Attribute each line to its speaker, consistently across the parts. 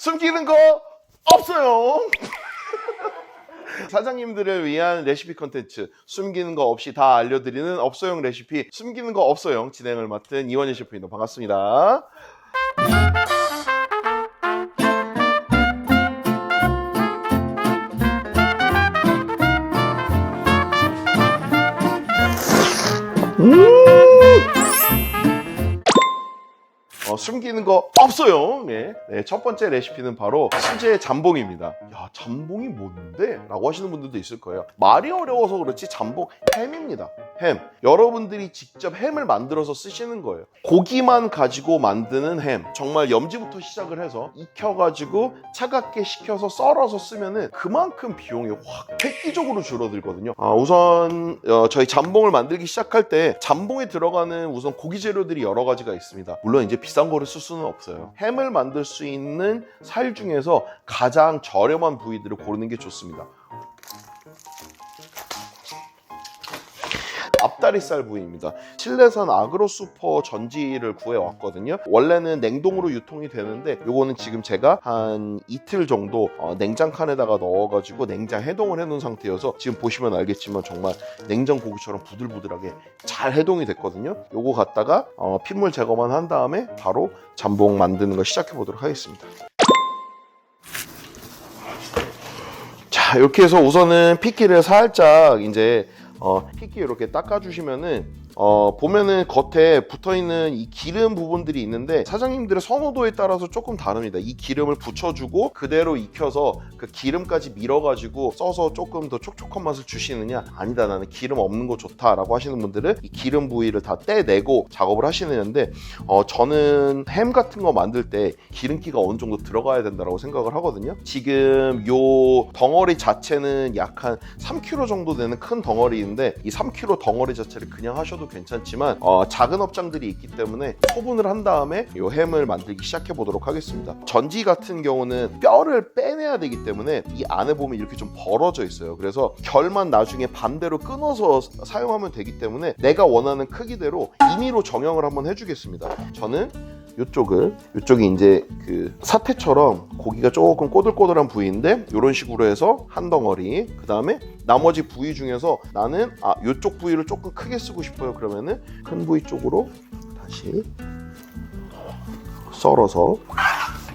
Speaker 1: 숨기는 거 없어요. 사장님들을 위한 레시피 컨텐츠 숨기는 거 없이 다 알려드리는 업소용 레시피 숨기는 거 없어요 진행을 맡은 이원희 셰프입니다. 반갑습니다. 숨기는 거 없어요. 네, 첫 번째 레시피는 바로 수제 잠봉입니다. 야, 잠봉이 뭔데? 라고 하시는 분들도 있을 거예요. 말이 어려워서 그렇지 잠봉 햄입니다. 햄. 여러분들이 직접 햄을 만들어서 쓰시는 거예요. 고기만 가지고 만드는 햄. 정말 염지부터 시작을 해서 익혀가지고 차갑게 식혀서 썰어서 쓰면은 그만큼 비용이 확 획기적으로 줄어들거든요. 우선 저희 잠봉을 만들기 시작할 때 잠봉에 들어가는 우선 고기 재료들이 여러 가지가 있습니다. 물론 이제 비싼 거를 쓸 수는 없어요. 햄을 만들 수 있는 살 중에서 가장 저렴한 부위들을 고르는 게 좋습니다. 앞다리살 부위입니다. 칠레산 아그로슈퍼 전지를 구해왔거든요. 원래는 냉동으로 유통이 되는데 요거는 지금 제가 한 이틀 정도 냉장칸에다가 넣어가지고 냉장 해동을 해놓은 상태여서 지금 보시면 알겠지만 정말 냉장 고기처럼 부들부들하게 잘 해동이 됐거든요. 요거 갖다가 핏물 제거만 한 다음에 바로 잠봉 만드는 걸 시작해 보도록 하겠습니다. 자, 이렇게 해서 우선은 핏기를 살짝 이제 핏기 이렇게 닦아주시면은 보면은 겉에 붙어있는 이 기름 부분들이 있는데 사장님들의 선호도에 따라서 조금 다릅니다. 이 기름을 붙여주고 그대로 익혀서 그 기름까지 밀어가지고 써서 조금 더 촉촉한 맛을 주시느냐, 아니다 나는 기름 없는 거 좋다 라고 하시는 분들은 이 기름 부위를 다 떼내고 작업을 하시는데 저는 햄 같은 거 만들 때 기름기가 어느 정도 들어가야 된다고 생각을 하거든요. 지금 요 덩어리 자체는 약 한 3kg 정도 되는 큰 덩어리인데 이 3kg 덩어리 자체를 그냥 하셔도 괜찮지만 작은 업장들이 있기 때문에 소분을 한 다음에 이 햄을 만들기 시작해 보도록 하겠습니다. 전지 같은 경우는 뼈를 빼내야 되기 때문에 이 안에 보면 이렇게 좀 벌어져 있어요. 그래서 결만 나중에 반대로 끊어서 사용하면 되기 때문에 내가 원하는 크기대로 임의로 정형을 한번 해주겠습니다. 저는 이쪽이 이제 그 사태처럼 고기가 조금 꼬들꼬들한 부위인데 이런 식으로 해서 한 덩어리, 그 다음에 나머지 부위 중에서 나는 이쪽 부위를 조금 크게 쓰고 싶어요. 그러면은 큰 부위 쪽으로 다시 썰어서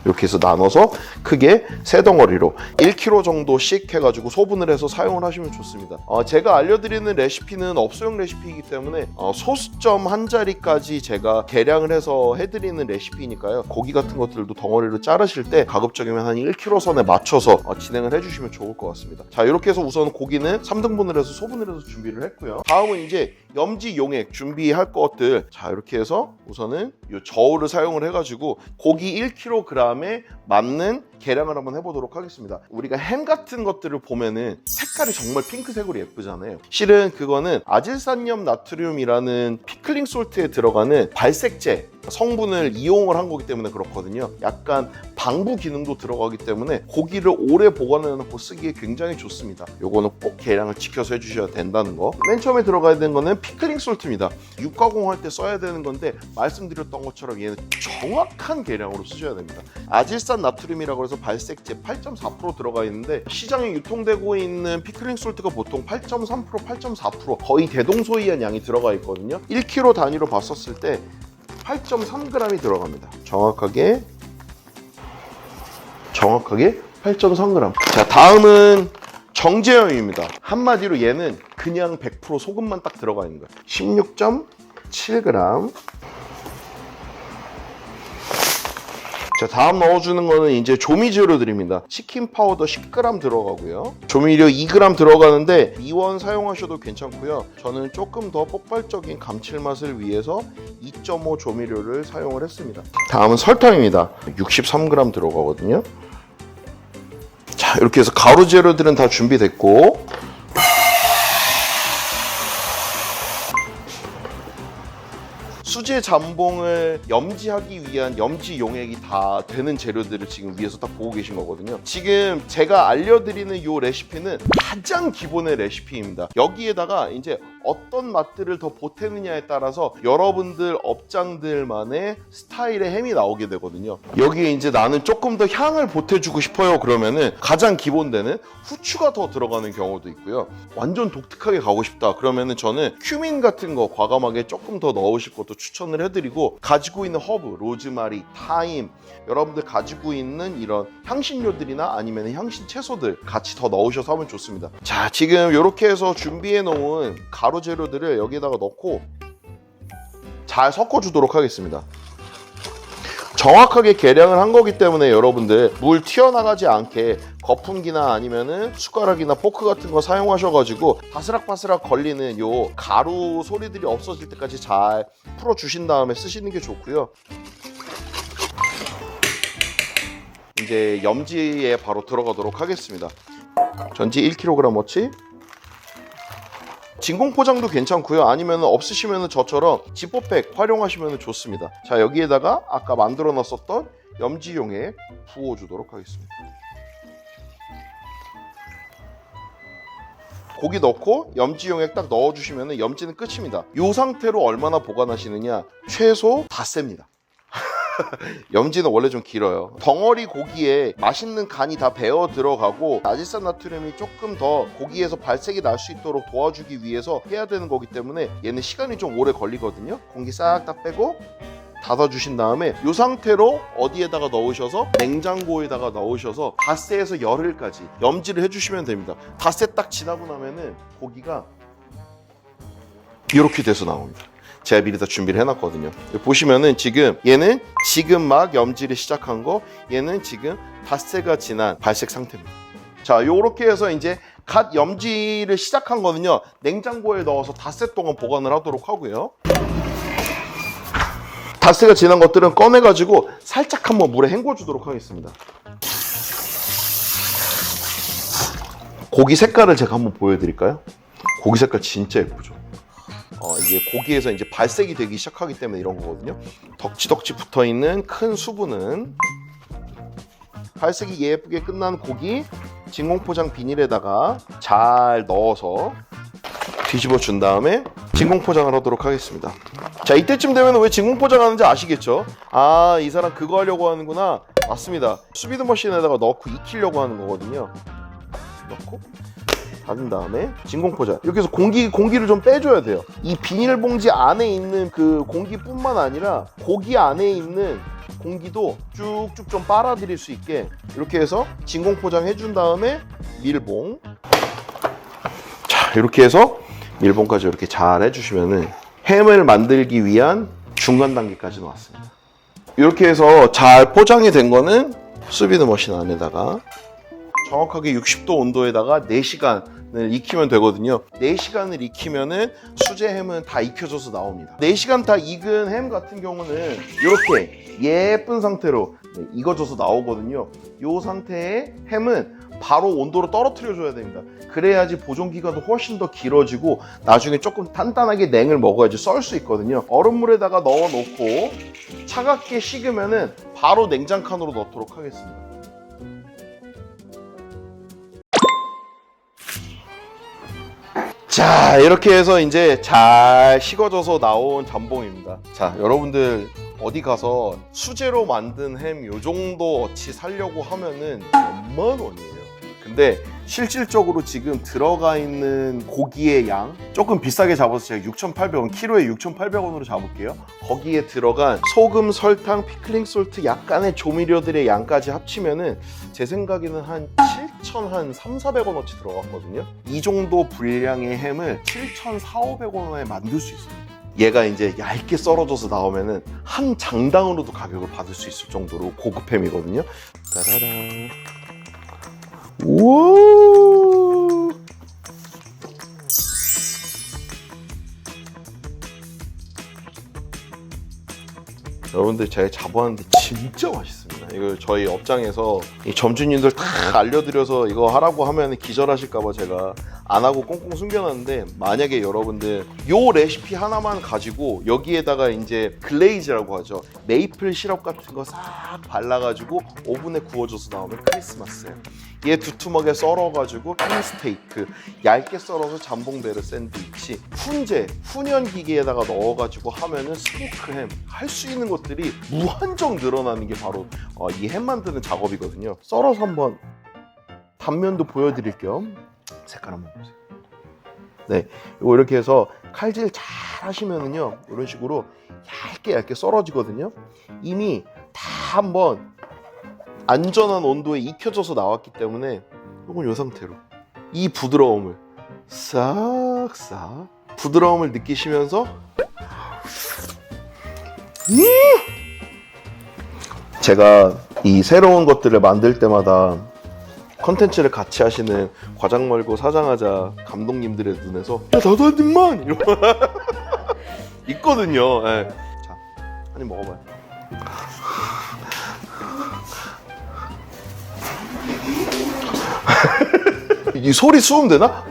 Speaker 1: 이렇게 해서 나눠서 크게 세 덩어리로 1kg 정도씩 해가지고 소분을 해서 사용을 하시면 좋습니다. 제가 알려드리는 레시피는 업소용 레시피이기 때문에 소수점 한 자리까지 제가 계량을 해서 해드리는 레시피니까요. 고기 같은 것들도 덩어리로 자르실 때 가급적이면 한 1kg 선에 맞춰서 진행을 해주시면 좋을 것 같습니다. 자, 이렇게 해서 우선 고기는 3등분을 해서 소분을 해서 준비를 했고요. 다음은 이제 염지 용액 준비할 것들, 자 이렇게 해서 우선은 이 저울을 사용을 해가지고 고기 1kg에 맞는 계량을 한번 해보도록 하겠습니다. 우리가 햄 같은 것들을 보면은 색깔이 정말 핑크색으로 예쁘잖아요. 실은 그거는 아질산염 나트륨이라는 피클링 솔트에 들어가는 발색제 성분을 이용을 한 거기 때문에 그렇거든요. 약간 방부 기능도 들어가기 때문에 고기를 오래 보관해놓고 쓰기에 굉장히 좋습니다. 요거는 꼭 계량을 지켜서 해주셔야 된다는 거. 맨 처음에 들어가야 되는 거는 피클링 솔트입니다. 육가공할 때 써야 되는 건데 말씀드렸던 것처럼 얘는 정확한 계량으로 쓰셔야 됩니다. 아질산 나트륨이라고 해서 발색제 8.4% 들어가 있는데 시장에 유통되고 있는 피클링 솔트가 보통 8.3%, 8.4% 거의 대동소이한 양이 들어가 있거든요. 1kg 단위로 봤었을 때 8.3g이 들어갑니다. 정확하게 8.3g. 자, 다음은 정제염입니다. 한마디로 얘는 그냥 100% 소금만 딱 들어가 있는 거예요. 16.7g. 자, 다음 넣어주는 거는 이제 조미 재료들입니다. 치킨 파우더 10g 들어가고요. 조미료 2g 들어가는데 미원 사용하셔도 괜찮고요. 저는 조금 더 폭발적인 감칠맛을 위해서 2.5 조미료를 사용을 했습니다. 다음은 설탕입니다. 63g 들어가거든요. 자, 이렇게 해서 가루 재료들은 다 준비됐고 수제 잠봉을 염지하기 위한 염지 용액이 다 되는 재료들을 지금 위에서 딱 보고 계신 거거든요. 지금 제가 알려드리는 이 레시피는 가장 기본의 레시피입니다. 여기에다가 이제 어떤 맛들을 더 보태느냐에 따라서 여러분들 업장들만의 스타일의 햄이 나오게 되거든요. 여기에 이제 나는 조금 더 향을 보태주고 싶어요 그러면은 가장 기본되는 후추가 더 들어가는 경우도 있고요. 완전 독특하게 가고 싶다 그러면은 저는 큐민 같은 거 과감하게 조금 더 넣으실 것도 추천을 해드리고, 가지고 있는 허브, 로즈마리, 타임, 여러분들 가지고 있는 이런 향신료들이나 아니면 향신 채소들 같이 더 넣으셔서 하면 좋습니다. 자, 지금 이렇게 해서 준비해 놓은 가루 재료들을 여기에다가 넣고 잘 섞어주도록 하겠습니다. 정확하게 계량을 한 거기 때문에 여러분들 물 튀어나가지 않게 거품기나 아니면은 숟가락이나 포크 같은 거 사용하셔가지고 바스락바스락 걸리는 요 가루 소리들이 없어질 때까지 잘 풀어주신 다음에 쓰시는 게 좋고요. 이제 염지에 바로 들어가도록 하겠습니다. 전지 1kg어치. 진공 포장도 괜찮고요. 아니면 없으시면 저처럼 지퍼백 활용하시면 좋습니다. 자, 여기에다가 아까 만들어 놨었던 염지용액 부어주도록 하겠습니다. 고기 넣고 염지용액 딱 넣어주시면 염지는 끝입니다. 이 상태로 얼마나 보관하시느냐? 최소 닷새입니다. 염지는 원래 좀 길어요. 덩어리 고기에 맛있는 간이 다 배어 들어가고 아질산나트륨이 조금 더 고기에서 발색이 날 수 있도록 도와주기 위해서 해야 되는 거기 때문에 얘는 시간이 좀 오래 걸리거든요. 공기 싹 다 빼고 닫아주신 다음에 이 상태로 어디에다가 넣으셔서 냉장고에다가 넣으셔서 닷새에서 열흘까지 염지를 해주시면 됩니다. 닷새 딱 지나고 나면은 고기가 이렇게 돼서 나옵니다. 제가 미리 다 준비를 해놨거든요. 보시면은 지금 얘는 지금 막 염지를 시작한 거, 얘는 지금 닷새가 지난 발색 상태입니다. 자, 요렇게 해서 이제 갓 염지를 시작한 거는요, 냉장고에 넣어서 닷새 동안 보관을 하도록 하고요. 닷새가 지난 것들은 꺼내가지고 살짝 한번 물에 헹궈주도록 하겠습니다. 고기 색깔을 제가 한번 보여드릴까요? 고기 색깔 진짜 예쁘죠? 이게 고기에서 이제 발색이 되기 시작하기 때문에 이런 거거든요. 덕지덕지 붙어있는 큰 수분은 발색이 예쁘게 끝난 고기 진공포장 비닐에다가 잘 넣어서 뒤집어 준 다음에 진공포장을 하도록 하겠습니다. 자, 이때쯤 되면 왜 진공포장하는지 아시겠죠? 아, 이 사람 그거 하려고 하는구나. 맞습니다. 수비드 머신에다가 넣고 익히려고 하는 거거든요. 넣고 닫은 다음에 진공포장, 이렇게 해서 공기를 좀 빼줘야 돼요. 이 비닐봉지 안에 있는 그 공기뿐만 아니라 고기 안에 있는 공기도 쭉쭉 좀 빨아들일 수 있게 이렇게 해서 진공포장 해준 다음에 밀봉. 자, 이렇게 해서 밀봉까지 이렇게 잘 해주시면은 햄을 만들기 위한 중간 단계까지 왔습니다. 이렇게 해서 잘 포장이 된 거는 수비드 머신 안에다가 정확하게 60도 온도에다가 4시간을 익히면 되거든요. 4시간을 익히면은 수제 햄은 다 익혀져서 나옵니다. 4시간 다 익은 햄 같은 경우는 이렇게 예쁜 상태로 익어져서 나오거든요. 이 상태의 햄은 바로 온도로 떨어뜨려 줘야 됩니다. 그래야지 보존 기간도 훨씬 더 길어지고 나중에 조금 단단하게 냉을 먹어야지 썰 수 있거든요. 얼음물에다가 넣어 놓고 차갑게 식으면은 바로 냉장칸으로 넣도록 하겠습니다. 자, 이렇게 해서 이제 잘 식어져서 나온 잠봉입니다. 자, 여러분들 어디 가서 수제로 만든 햄 요 정도 어치 살려고 하면은 몇만 원이에요. 근데 실질적으로 지금 들어가 있는 고기의 양 조금 비싸게 잡아서 제가 6,800원, 키로에 6,800원으로 잡을게요. 거기에 들어간 소금, 설탕, 피클링 솔트, 약간의 조미료들의 양까지 합치면은 제 생각에는 한 7,400원어치 들어갔거든요. 이 정도 분량의 햄을 7,400~500원에 만들 수 있어요. 얘가 이제 얇게 썰어져서 나오면은 한 장당으로도 가격을 받을 수 있을 정도로 고급 햄이거든요. 따라란. 우와. 여러분들 제가 잡아왔는데 진짜 맛있습니다. 이거 저희 업장에서 이 점주님들 다 알려드려서 이거 하라고 하면 기절하실까봐 제가 안 하고 꽁꽁 숨겨놨는데, 만약에 여러분들 요 레시피 하나만 가지고 여기에다가 이제 글레이즈라고 하죠, 메이플 시럽 같은 거 싹 발라가지고 오븐에 구워줘서 나오면 크리스마스예요. 얘 두툼하게 썰어가지고 햄스테이크 얇게 썰어서 잠봉베르 샌드위치, 훈연 기계에다가 넣어가지고 하면은 스모크 햄, 할 수 있는 것들이 무한정 늘어나는 게 바로 이 햄 만드는 작업이거든요. 썰어서 한번 단면도 보여드릴 겸 색깔 한번 보세요. 네, 이거 이렇게 해서 칼질 잘 하시면은요, 이런 식으로 얇게 썰어지거든요. 이미 다 한번 안전한 온도에 익혀져서 나왔기 때문에 이건 이 상태로 이 부드러움을 싹 부드러움을 느끼시면서 제가 이 새로운 것들을 만들 때마다 컨텐츠를 같이 하시는 과장멀고 사장하자 감독님들의 눈에서 야 나도 한 입만 이러고 있거든요. 네. 자, 한 입 먹어봐요. 이 소리 수음 되나?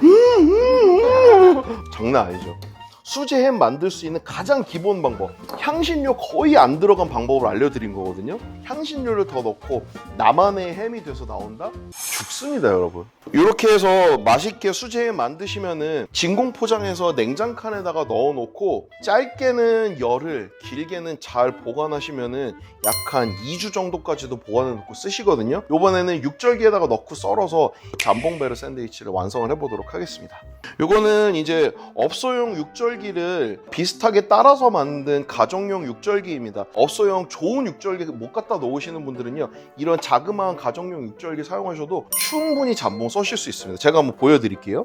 Speaker 1: 장난 아니죠. 수제 햄 만들 수 있는 가장 기본 방법, 향신료 거의 안 들어간 방법을 알려드린 거거든요. 향신료를 더 넣고 나만의 햄이 돼서 나온다? 죽습니다, 여러분. 이렇게 해서 맛있게 수제 햄 만드시면은 진공 포장해서 냉장칸에다가 넣어놓고 짧게는 열흘, 길게는 잘 보관하시면은 약 한 2주 정도까지도 보관해놓고 쓰시거든요. 이번에는 육절기에다가 넣고 썰어서 잠봉베르 샌드위치를 완성을 해보도록 하겠습니다. 이거는 이제 업소용 육절기를 비슷하게 따라서 만든 가정용 육절기입니다. 업소용 좋은 육절기 못 갖다 놓으시는 분들은요, 이런 자그마한 가정용 육절기 사용하셔도 충분히 잠봉 써실 수 있습니다. 제가 한번 보여드릴게요.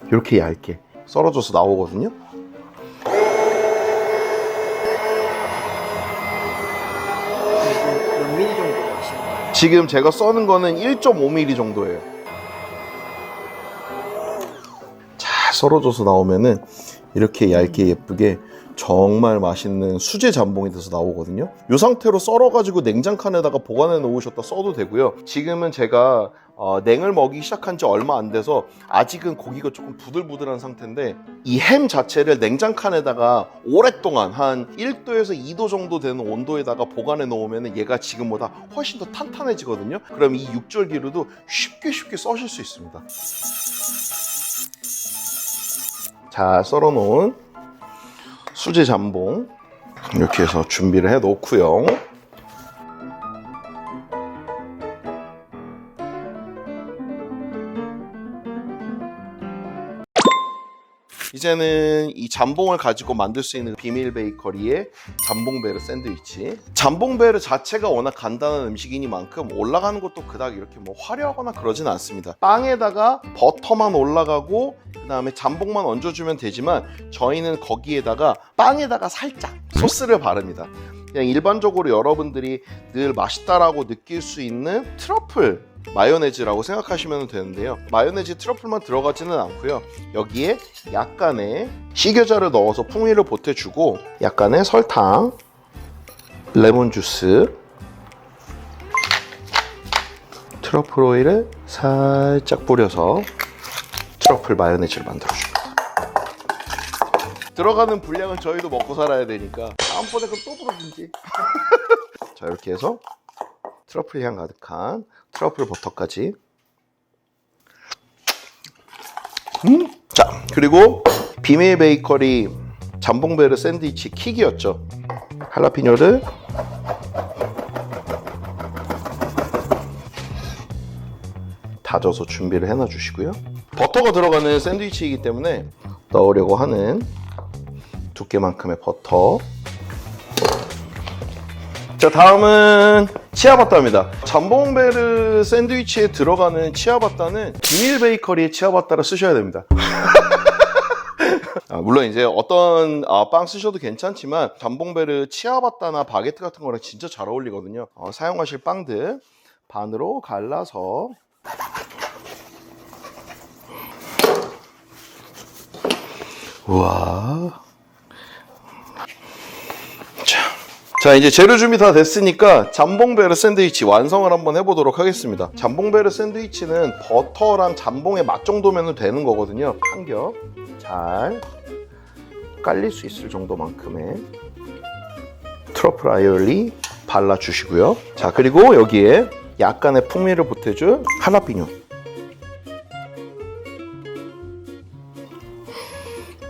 Speaker 1: 이렇게 얇게 썰어져서 나오거든요.
Speaker 2: 몇 미리 정도 하시나요?
Speaker 1: 지금 제가 써는 거는 1.5mm 정도예요. 잘 썰어져서 나오면은 이렇게 얇게 예쁘게 정말 맛있는 수제 잠봉이 돼서 나오거든요. 이 상태로 썰어가지고 냉장칸에다가 보관해 놓으셨다 써도 되고요. 지금은 제가 냉을 먹이기 시작한 지 얼마 안 돼서 아직은 고기가 조금 부들부들한 상태인데, 이 햄 자체를 냉장칸에다가 오랫동안 한 1도에서 2도 정도 되는 온도에다가 보관해 놓으면 얘가 지금보다 훨씬 더 탄탄해지거든요. 그럼 이 육절기로도 쉽게 써실 수 있습니다. 잘 썰어 놓은 수제 잠봉 이렇게 해서 준비를 해 놓고요. 이제는 이 잠봉을 가지고 만들 수 있는 비밀 베이커리의 잠봉베르 샌드위치. 잠봉베르 자체가 워낙 간단한 음식이니만큼 올라가는 것도 그닥 이렇게 뭐 화려하거나 그러진 않습니다. 빵에다가 버터만 올라가고 그 다음에 잠봉만 얹어주면 되지만, 저희는 거기에다가 빵에다가 살짝 소스를 바릅니다. 그냥 일반적으로 여러분들이 늘 맛있다라고 느낄 수 있는 트러플 마요네즈라고 생각하시면 되는데요. 마요네즈 트러플만 들어가지는 않고요. 여기에 약간의 식효자를 넣어서 풍미를 보태주고, 약간의 설탕, 레몬 주스, 트러플 오일을 살짝 뿌려서 트러플 마요네즈를 만들어줍니다. 들어가는 분량은 저희도 먹고 살아야 되니까 다음번에 그럼 또 부르든지. 자, 이렇게 해서 트러플 향 가득한 트러플 버터까지. 자, 그리고 비밀 베이커리 잠봉베르 샌드위치 킥이었죠. 할라피뇨를 다져서 준비를 해놔 주시고요. 버터가 들어가는 샌드위치이기 때문에 넣으려고 하는 두께만큼의 버터. 자, 다음은 치아바타입니다. 잠봉베르 샌드위치에 들어가는 치아바타는 비밀 베이커리의 치아바타를 쓰셔야 됩니다. 물론 이제 어떤 빵 쓰셔도 괜찮지만 잠봉베르 치아바타나 바게트 같은 거랑 진짜 잘 어울리거든요. 사용하실 빵들 반으로 갈라서 우와. 자, 이제 재료 준비 다 됐으니까 잠봉베르 샌드위치 완성을 한번 해보도록 하겠습니다. 잠봉베르 샌드위치는 버터랑 잠봉의 맛 정도면 되는 거거든요. 한 겹 잘 깔릴 수 있을 정도만큼의 트러플 아이올리 발라주시고요. 자, 그리고 여기에 약간의 풍미를 보태줄 할라피뇨,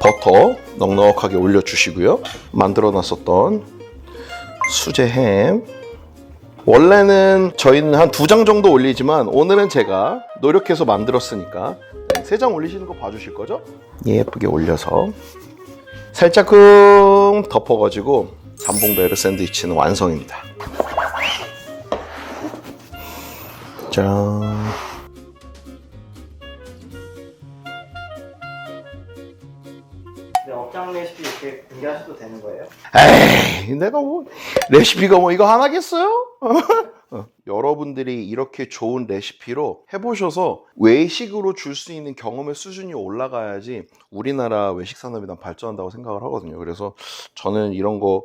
Speaker 1: 버터 넉넉하게 올려주시고요. 만들어놨었던 수제 햄, 원래는 저희는 한 2장 정도 올리지만 오늘은 제가 노력해서 만들었으니까 3장 올리시는 거 봐주실 거죠? 예쁘게 올려서 살짝쿵 덮어가지고 잠봉베르 샌드위치는 완성입니다. 짠.
Speaker 2: 업장 레시피 이렇게 공개하셔도 되는 거예요?
Speaker 1: 에이, 내가 뭐 레시피가 뭐 이거 하나겠어요? 여러분들이 이렇게 좋은 레시피로 해보셔서 외식으로 줄 수 있는 경험의 수준이 올라가야지 우리나라 외식 산업이 난 발전한다고 생각을 하거든요. 그래서 저는 이런 거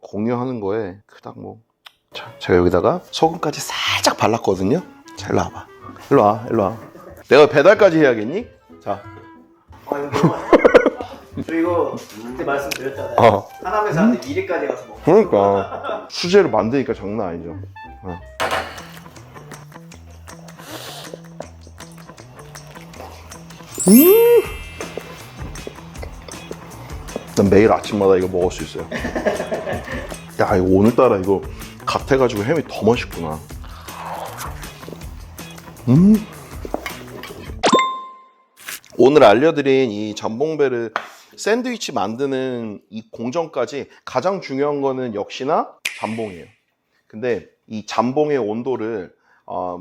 Speaker 1: 공유하는 거에 그닥 뭐. 자, 제가 여기다가 소금까지 살짝 발랐거든요. 자, 일로 와봐. 일로 와. 내가 배달까지 해야겠니? 자.
Speaker 2: 아, 이거 너무 맛있어. 저 이거 그때 말씀드렸잖아요. 하남에서 미리까지 가서 먹고.
Speaker 1: 그러니까 수제를 만드니까 장난 아니죠. 난 매일 아침마다 이거 먹을 수 있어요. 야, 이거 오늘따라 이거 갓 해가지고 햄이 더 맛있구나. 오늘 알려드린 이 잠봉베르 샌드위치 만드는 이 공정까지 가장 중요한 거는 역시나 잠봉이에요. 근데 이 잠봉의 온도를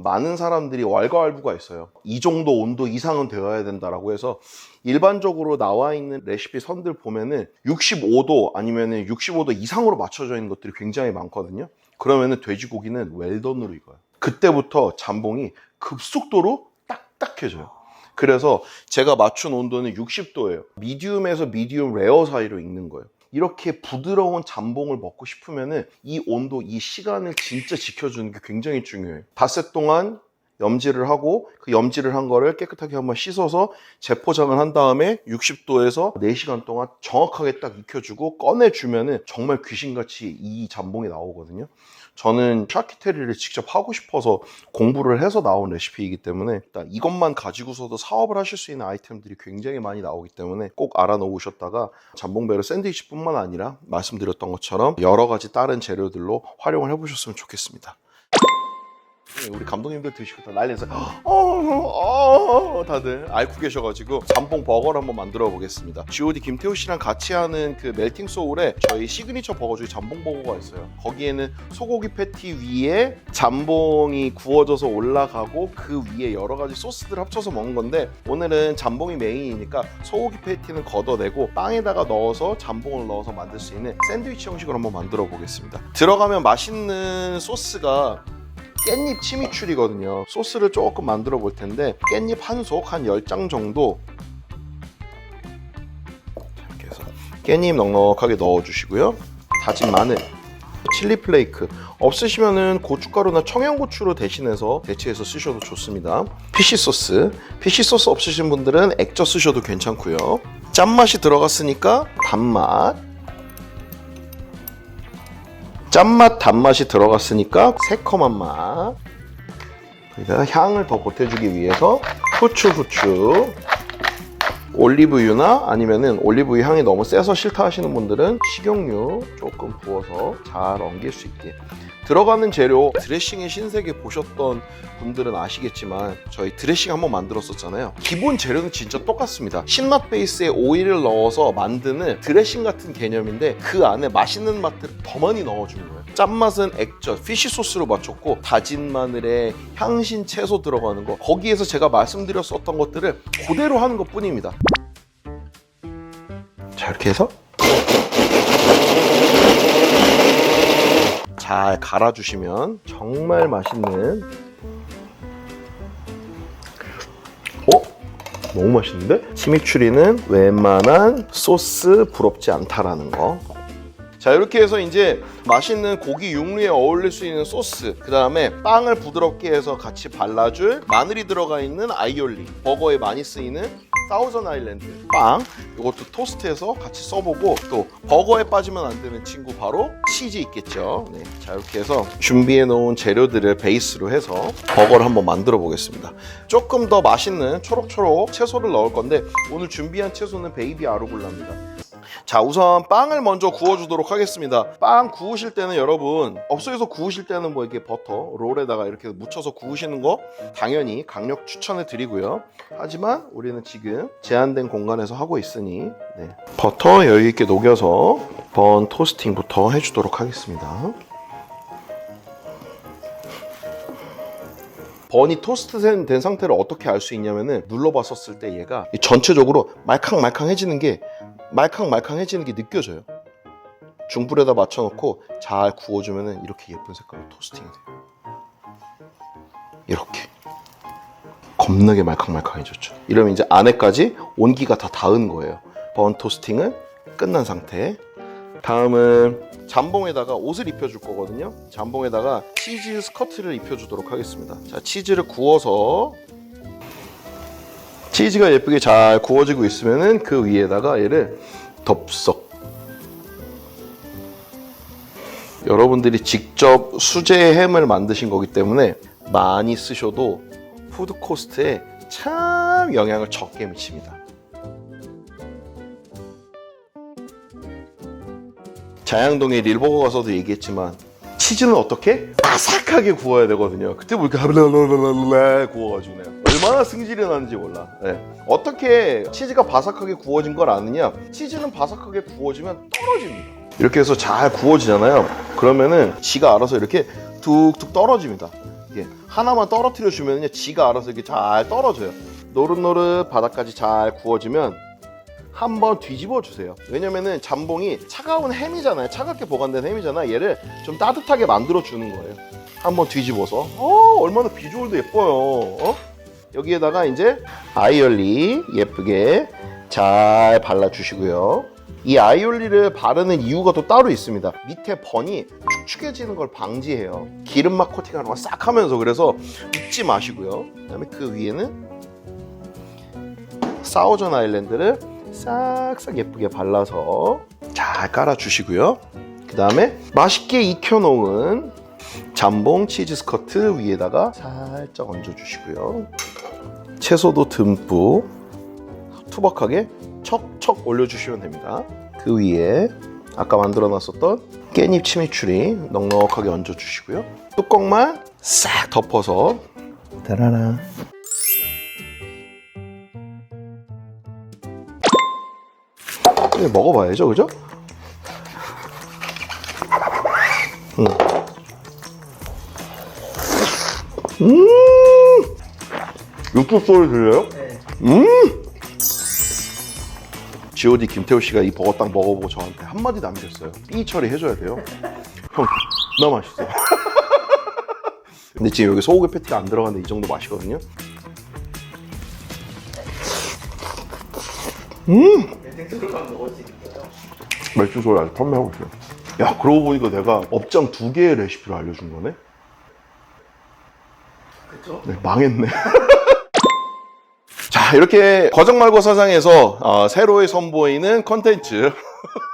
Speaker 1: 많은 사람들이 왈가왈부가 있어요. 이 정도 온도 이상은 되어야 된다라고 해서 일반적으로 나와 있는 레시피 선들 보면은 65도 아니면은 65도 이상으로 맞춰져 있는 것들이 굉장히 많거든요. 그러면은 돼지고기는 웰던으로 익어요. 그때부터 잠봉이 급속도로 딱딱해져요. 그래서 제가 맞춘 온도는 60도예요. 미디움에서 미디움 레어 사이로 익는 거예요. 이렇게 부드러운 잠봉을 먹고 싶으면은 이 온도, 이 시간을 진짜 지켜주는 게 굉장히 중요해요. 닷새 동안 염지를 하고 그 염지를 한 거를 깨끗하게 한번 씻어서 재포장을 한 다음에 60도에서 4시간 동안 정확하게 딱 익혀주고 꺼내주면은 정말 귀신같이 이 잠봉이 나오거든요. 저는 샤키테리를 직접 하고 싶어서 공부를 해서 나온 레시피이기 때문에 일단 이것만 가지고서도 사업을 하실 수 있는 아이템들이 굉장히 많이 나오기 때문에 꼭 알아놓으셨다가 잠봉베르 샌드위치뿐만 아니라 말씀드렸던 것처럼 여러 가지 다른 재료들로 활용을 해보셨으면 좋겠습니다. 우리 감독님들 드시고 다 난리에서 다들 앓고 계셔가지고 잠봉 버거를 한번 만들어 보겠습니다. G.O.D 김태우 씨랑 같이 하는 그 멜팅 소울에 저희 시그니처 버거 중에 잠봉 버거가 있어요. 거기에는 소고기 패티 위에 잠봉이 구워져서 올라가고 그 위에 여러 가지 소스들 합쳐서 먹는 건데 오늘은 잠봉이 메인이니까 소고기 패티는 걷어내고 빵에다가 넣어서 잠봉을 넣어서 만들 수 있는 샌드위치 형식으로 한번 만들어 보겠습니다. 들어가면 맛있는 소스가 깻잎 치미추리거든요. 소스를 조금 만들어 볼 텐데 깻잎 한 속 한 10장 정도 이렇게 해서 깻잎 넉넉하게 넣어주시고요. 다진 마늘, 칠리 플레이크 없으시면은 고춧가루나 청양고추로 대신해서 대체해서 쓰셔도 좋습니다. 피쉬 소스 없으신 분들은 액젓 쓰셔도 괜찮고요. 짠맛이 들어갔으니까 단맛, 짠맛, 단맛이 들어갔으니까 새콤한 맛. 그러니까 향을 더 보태주기 위해서 후추, 올리브유나 아니면은 올리브유 향이 너무 세서 싫다 하시는 분들은 식용유 조금 부어서 잘 엉길 수 있게. 들어가는 재료 드레싱의 신세계 보셨던 분들은 아시겠지만 저희 드레싱 한번 만들었었잖아요. 기본 재료는 진짜 똑같습니다. 신맛 베이스에 오일을 넣어서 만드는 드레싱 같은 개념인데 그 안에 맛있는 맛들을 더 많이 넣어주는 거예요. 짠맛은 액젓, 피쉬 소스로 맞췄고 다진 마늘에 향신 채소 들어가는 거 거기에서 제가 말씀드렸었던 것들을 그대로 하는 것 뿐입니다. 자, 이렇게 해서 잘 갈아주시면 정말 맛있는 너무 맛있는데? 치미추리는 웬만한 소스 부럽지 않다라는 거. 자, 자, 이렇게 해서 이제 맛있는 고기 육류에 어울릴 수 있는 소스, 그 다음에 빵을 부드럽게 해서 같이 발라줄 마늘이 들어가 있는 아이올리, 버거에 많이 쓰이는 사우전 아일랜드 빵, 이것도 토스트해서 같이 써보고, 또 버거에 빠지면 안 되는 친구 바로 치즈 있겠죠. 네. 자, 이렇게 해서 준비해 놓은 재료들을 베이스로 해서 버거를 한번 만들어 보겠습니다. 조금 더 맛있는 초록초록 채소를 넣을 건데, 오늘 준비한 채소는 베이비 아루굴라입니다. 자, 우선 빵을 먼저 구워주도록 하겠습니다. 빵 구우실 때는 여러분, 업소에서 구우실 때는 뭐 이렇게 버터 롤에다가 이렇게 묻혀서 구우시는 거 당연히 강력 추천해 드리고요. 하지만 우리는 지금 제한된 공간에서 하고 있으니 버터 여유 있게 녹여서 번 토스팅부터 해주도록 하겠습니다. 번이 토스트 된 상태를 어떻게 알 수 있냐면은 눌러봤었을 때 얘가 전체적으로 말캉말캉해지는 게 느껴져요. 중불에다 맞춰놓고 잘 구워주면은 이렇게 예쁜 색깔로 토스팅이 돼요. 이렇게 겁나게 말캉말캉해졌죠. 이러면 이제 안에까지 온기가 다 닿은 거예요. 번 토스팅은 끝난 상태. 다음은 잠봉에다가 옷을 입혀줄 거거든요. 잠봉에다가 치즈 스커트를 입혀주도록 하겠습니다. 자, 치즈를 구워서, 치즈가 예쁘게 잘 구워지고 있으면은 그 위에다가 얘를 덥석, 여러분들이 직접 수제 햄을 만드신 거기 때문에 많이 쓰셔도 푸드 코스트에 참 영향을 적게 미칩니다. 자양동의 릴버거 가서도 얘기했지만 치즈는 어떻게? 바삭하게 구워야 되거든요. 그때 뭐 이렇게 하블라블라블라 구워가지고 얼마나 승질이 나는지 몰라. 네. 어떻게 치즈가 바삭하게 구워진 걸 아느냐? 치즈는 바삭하게 구워지면 떨어집니다. 이렇게 해서 잘 구워지잖아요. 그러면은 지가 알아서 이렇게 툭툭 떨어집니다. 이게 하나만 떨어뜨려 주면요, 지가 알아서 이렇게 잘 떨어져요. 노릇노릇 바닥까지 잘 구워지면 한번 뒤집어 주세요. 왜냐면은 잠봉이 차가운 햄이잖아요. 차갑게 보관된 햄이잖아. 얘를 좀 따뜻하게 만들어 주는 거예요. 한번 뒤집어서. 얼마나 비주얼도 예뻐요. 여기에다가 이제 아이올리 예쁘게 잘 발라 주시고요. 이 아이올리를 바르는 이유가 또 따로 있습니다. 밑에 번이 축축해지는 걸 방지해요. 기름막 코팅하는 거 싹 하면서. 그래서 잊지 마시고요. 그다음에 그 위에는 사우전 아일랜드를 싹싹 예쁘게 발라서 잘 깔아주시고요. 그 다음에 맛있게 익혀놓은 잠봉 치즈 스커트 위에다가 살짝 얹어주시고요. 채소도 듬뿍 투박하게 척척 올려주시면 됩니다. 그 위에 아까 만들어놨었던 깻잎 치미추리 넉넉하게 얹어주시고요. 뚜껑만 싹 덮어서 따라라. 먹어봐야죠, 그죠? 육즙 소리 들려요?
Speaker 2: 네.
Speaker 1: G.O.D 김태우 씨가 이 버거 딱 먹어보고 저한테 한마디 남겼어요. 삐 처리 해줘야 돼요. 형, 너무 맛있어요. 근데 지금 여기 소고기 패티가 안 들어갔는데 이 정도 맛이거든요.
Speaker 2: 생소로만 먹을 수 있는 거죠?
Speaker 1: 맥주 소리 아직 판매하고 있어요. 야, 그러고 보니까 내가 업장 2개의 레시피를 알려준 거네?
Speaker 2: 그쵸?
Speaker 1: 네, 망했네. 자, 이렇게 거정말고 사장에서 새로이 선보이는 컨텐츠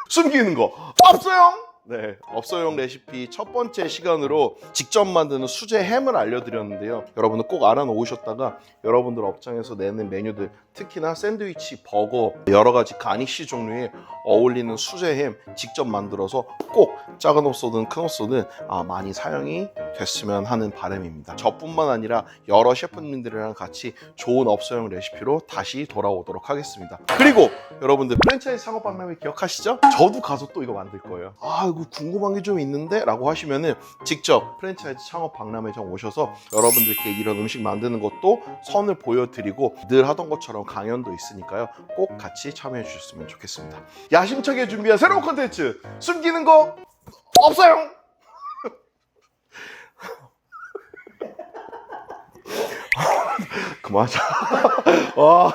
Speaker 1: 숨기는 거 없어요. 네, 업소용 레시피 첫 번째 시간으로 직접 만드는 수제 햄을 알려드렸는데요. 여러분들 꼭 알아놓으셨다가 여러분들 업장에서 내는 메뉴들, 특히나 샌드위치, 버거, 여러 가지 가니쉬 종류에 어울리는 수제 햄 직접 만들어서 꼭 작은 업소든 큰 업소든 많이 사용이 됐으면 하는 바람입니다. 저뿐만 아니라 여러 셰프님들이랑 같이 좋은 업소용 레시피로 다시 돌아오도록 하겠습니다. 그리고 여러분들 프랜차이즈 창업 박람회 기억하시죠? 저도 가서 또 이거 만들 거예요. 이거 궁금한 게 좀 있는데? 라고 하시면은 직접 프랜차이즈 창업 박람회장 오셔서 여러분들께 이런 음식 만드는 것도 선을 보여드리고 늘 하던 것처럼 강연도 있으니까요. 꼭 같이 참여해 주셨으면 좋겠습니다. 야심차게 준비한 새로운 콘텐츠 숨기는 거 없어요. 그만하자. 와.